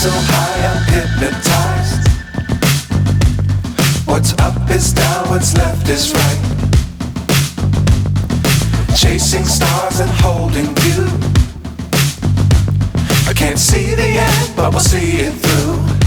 so high, I'm hypnotized. What's up is down, what's left is right. Chasing stars and holding you. I can't see the end, but we'll see it through.